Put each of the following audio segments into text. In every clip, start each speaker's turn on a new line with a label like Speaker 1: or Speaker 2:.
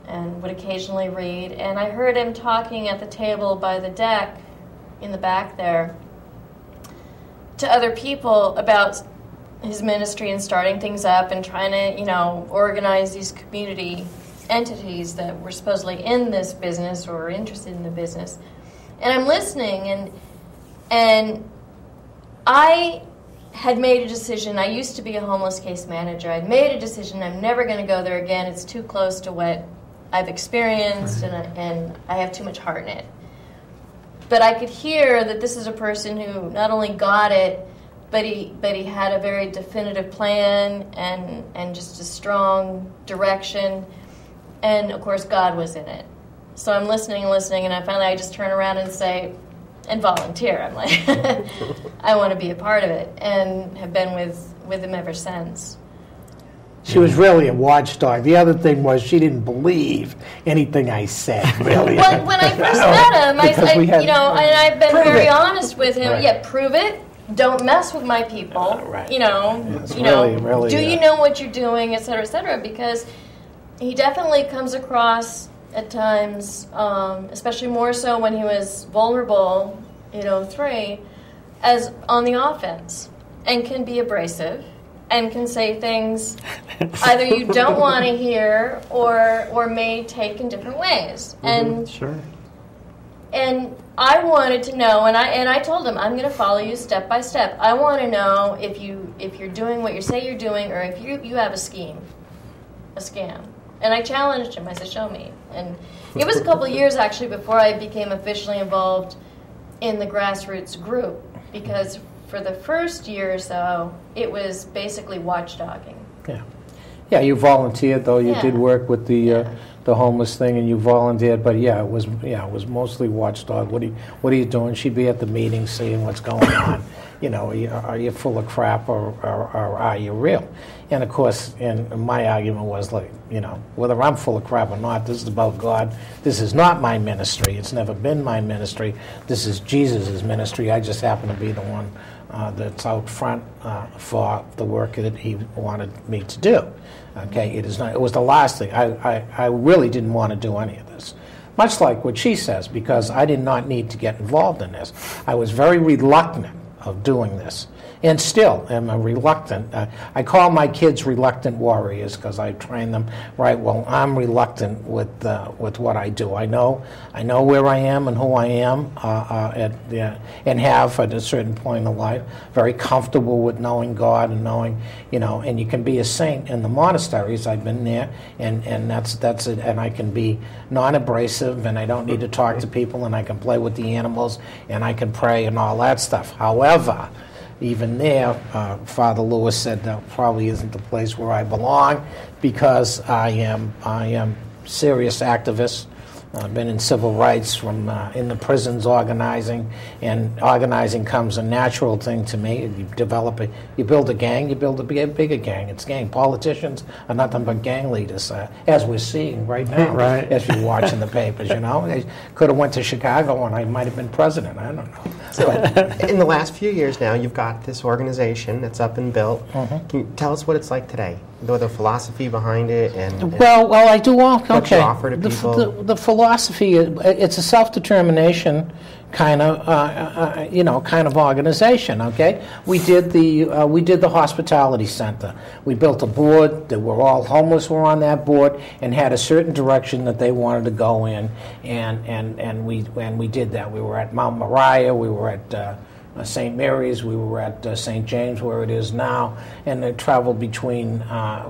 Speaker 1: and would occasionally read. And I heard him talking at the table by the deck in the back there to other people about his ministry and starting things up and trying to, you know, organize these community entities that were supposedly in this business or interested in the business. And I'm listening, and I had made a decision. I used to be a homeless case manager. I'd made a decision. I'm never going to go there again. It's too close to what I've experienced, and I have too much heart in it. But I could hear that this is a person who not only got it, but he had a very definitive plan and just a strong direction. And, of course, God was in it. So I'm listening, and I just turn around and say, and volunteer. I'm like, I want to be a part of it, and have been with him ever since.
Speaker 2: She was really a watchdog. The other thing was she didn't believe anything I said, really.
Speaker 1: Well, when I first met him, and I've been very honest with him.
Speaker 2: Right.
Speaker 1: Yeah, prove it. Don't mess with my people.
Speaker 2: Right.
Speaker 1: You know,
Speaker 2: really,
Speaker 1: do you know what you're doing, et cetera, because he definitely comes across at times, especially more so when he was vulnerable in 2003, as on the offense, and can be abrasive and can say things either you don't want to hear or may take in different ways. And
Speaker 2: sure.
Speaker 1: And I wanted to know, and I told him, I'm going to follow you step by step. I want to know if you're doing what you say you're doing, or if you have a scam. And I challenged him. I said, show me. And it was a couple of years, actually, before I became officially involved in the grassroots group, because for the first year or so, it was basically watchdogging.
Speaker 2: Yeah, you volunteered, though. You did work with the homeless thing, and you volunteered. But it was mostly watchdog. What are you doing? She'd be at the meeting, seeing what's going on. Are you full of crap, or are you real? And of course, and my argument was whether I'm full of crap or not, this is about God. This is not my ministry. It's never been my ministry. This is Jesus' ministry. I just happen to be the one that's out front for the work that he wanted me to do. Okay, it is not. It was the last thing. I really didn't want to do any of this. Much like what she says, because I did not need to get involved in this. I was very reluctant of doing this, and still am a reluctant. I call my kids reluctant warriors because I train them right. Well, I'm reluctant with what I do. I know where I am and who I am, and have at a certain point in life. Very comfortable with knowing God and knowing, and you can be a saint in the monasteries. I've been there, and that's it. And I can be non-abrasive, and I don't need to talk to people, and I can play with the animals, and I can pray and all that stuff. However, even there, Father Lewis said that probably isn't the place where I belong, because I am serious activist. I've been in civil rights from in the prisons organizing, and organizing comes a natural thing to me. You build a gang, you build a bigger gang. It's gang. Politicians are nothing but gang leaders, as we're seeing right now,
Speaker 3: right.
Speaker 2: As you watch in the papers. They could have went to Chicago and I might have been president. I don't know.
Speaker 3: So in the last few years now, you've got this organization that's up and built. Mm-hmm. Can you tell us what it's like today? The philosophy behind it, and
Speaker 2: well, I do all. Okay,
Speaker 3: what you offer to people.
Speaker 2: The philosophy, it's a self-determination kind of organization. Okay, we did the hospitality center. We built a board that were all homeless were on that board and had a certain direction that they wanted to go in, and we did that. We were at Mount Moriah. We were at St. Mary's, we were at St. James, where it is now, and they traveled between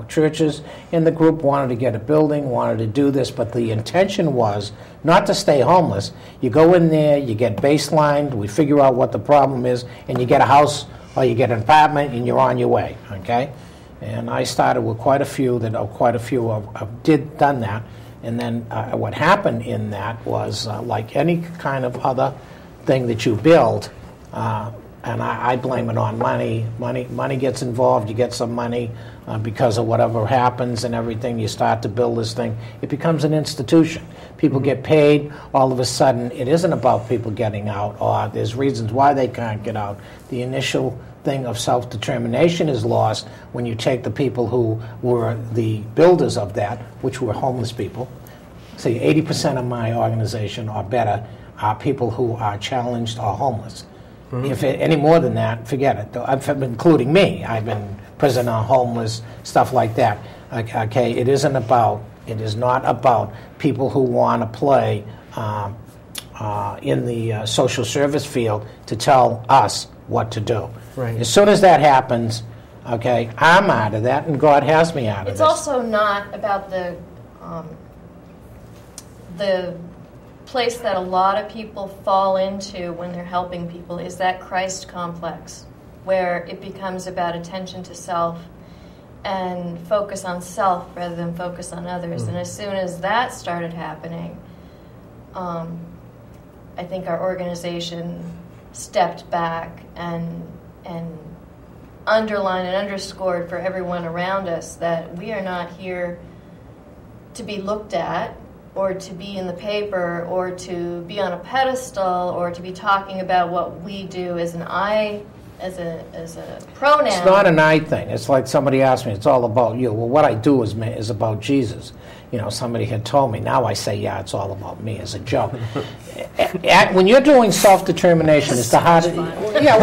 Speaker 2: churches, and the group wanted to get a building, wanted to do this, but the intention was not to stay homeless. You go in there, you get baselined, we figure out what the problem is, and you get a house or you get an apartment, and you're on your way, okay? And I started with quite a few have done that, and then what happened in that was, like any kind of other thing that you build, and I blame it on money. Money gets involved. You get some money because of whatever happens and everything. You start to build this thing. It becomes an institution. People get paid. All of a sudden, it isn't about people getting out, or there's reasons why they can't get out. The initial thing of self-determination is lost when you take the people who were the builders of that, which were homeless people, say 80% of my organization or better are people who are challenged or homeless. If any more than that, forget it. Including me. I've been prisoner, homeless, stuff like that. Okay, it is not about people who want to play in the social service field to tell us what to do.
Speaker 3: Right.
Speaker 2: As soon as that happens, okay, I'm out of that, and God has me out of
Speaker 1: It's
Speaker 2: this.
Speaker 1: also not about the place that a lot of people fall into when they're helping people is that Christ complex, where it becomes about attention to self and focus on self rather than focus on others. And as soon as that started happening, I think our organization stepped back and underlined and underscored for everyone around us that we are not here to be looked at or to be in the paper or to be on a pedestal or to be talking about what we do as an I, as a pronoun.
Speaker 2: It's not an I thing. It's like somebody asked me, it's all about you. Well, what I do is about Jesus. You know, somebody had told me. Now I say, yeah, it's all about me as a joke. When you're doing self-determination, it's the hardest. Yeah,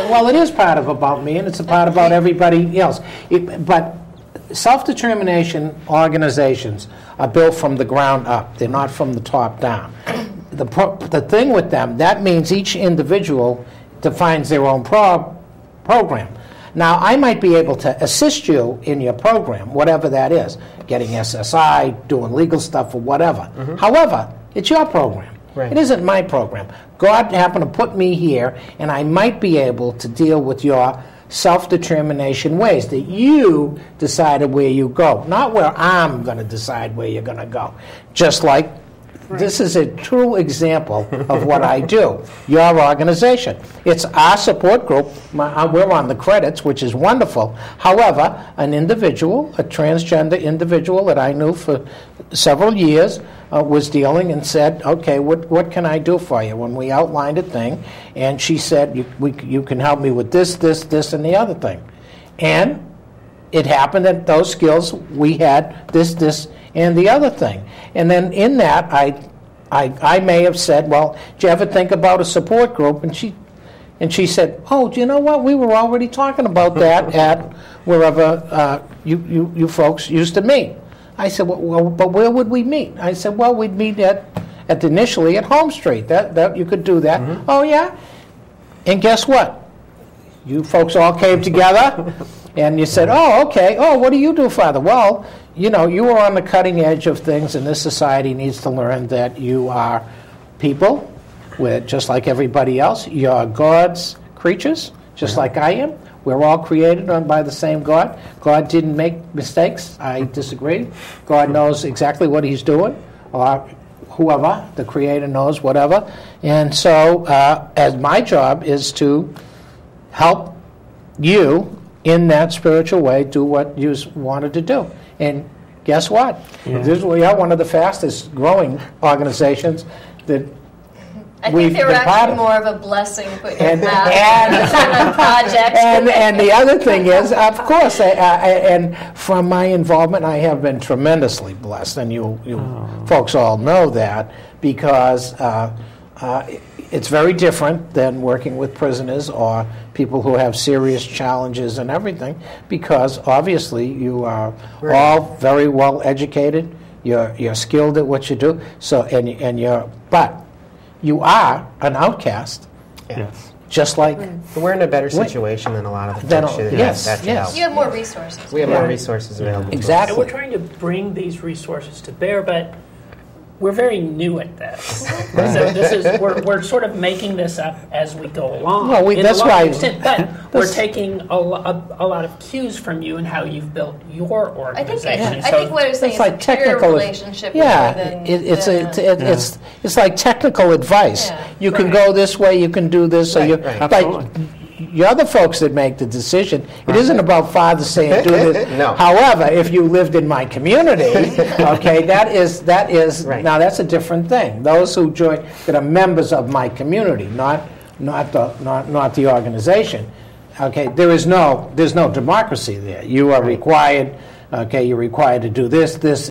Speaker 2: well, it is part of about me, and it's a part about everybody else. But self-determination organizations are built from the ground up. They're not from the top down. The thing with them, that means each individual defines their own program. Now, I might be able to assist you in your program, whatever that is, getting SSI, doing legal stuff, or whatever. However, it's your program.
Speaker 3: Right.
Speaker 2: It isn't my program. God happened to put me here, and I might be able to deal with your self-determination ways that you decided where you go, not where I'm going to decide where you're going to go. Just like this is a true example of what I do. Your organization. It's our support group. We're on the credits, which is wonderful. However, an individual, a transgender individual that I knew for several years, was dealing and said, okay, what can I do for you? When we outlined a thing, and she said, you can help me with this, and the other thing. And it happened that those skills, we had this, and the other thing. And then in that, I may have said, well, did you ever think about a support group? And she said, oh, do you know what? We were already talking about that at wherever you folks used to meet. I said, well, but where would we meet? I said, well, we'd meet initially at Home Street. That you could do that. Oh, yeah? And guess what? You folks all came together, and you said, oh, okay. Oh, what do you do, Father? Well, you know, you are on the cutting edge of things, and this society needs to learn that you are people, just like everybody else. You're God's creatures, just like I am. We're all created by the same God. God didn't make mistakes. I disagree. God knows exactly what he's doing, or whoever, the Creator knows whatever. And so as my job is to help you in that spiritual way do what you wanted to do. And guess what? We are one of the fastest growing organizations that
Speaker 1: I think they were actually more of a blessing put in projects.
Speaker 2: And the other thing is, of course, and from my involvement, I have been tremendously blessed, and you folks all know that, because it's very different than working with prisoners or people who have serious challenges and everything, because obviously you are all very well educated, you're skilled at what you do, but you are an outcast.
Speaker 3: Yes.
Speaker 2: Just like
Speaker 3: we're in a better situation than a lot of the folks that
Speaker 1: yes. You have more resources.
Speaker 3: We have more resources available.
Speaker 2: Exactly.
Speaker 4: And we're trying to bring these resources to bear, but we're very new at this. So we're sort of making this up as we go along.
Speaker 2: Well, that's why.
Speaker 4: But we're taking a lot of cues from you and how you've built your organization.
Speaker 1: I think what I'm saying is like a peer relationship.
Speaker 2: It's like technical advice. Yeah. You can go this way. You can do this. You're the folks that make the decision. It isn't about Father saying do this.
Speaker 3: No.
Speaker 2: However, if you lived in my community, okay, that is now that's a different thing. Those who join that are members of my community, not the organization. Okay, there's no democracy there. You are required. Okay, you're required to do this,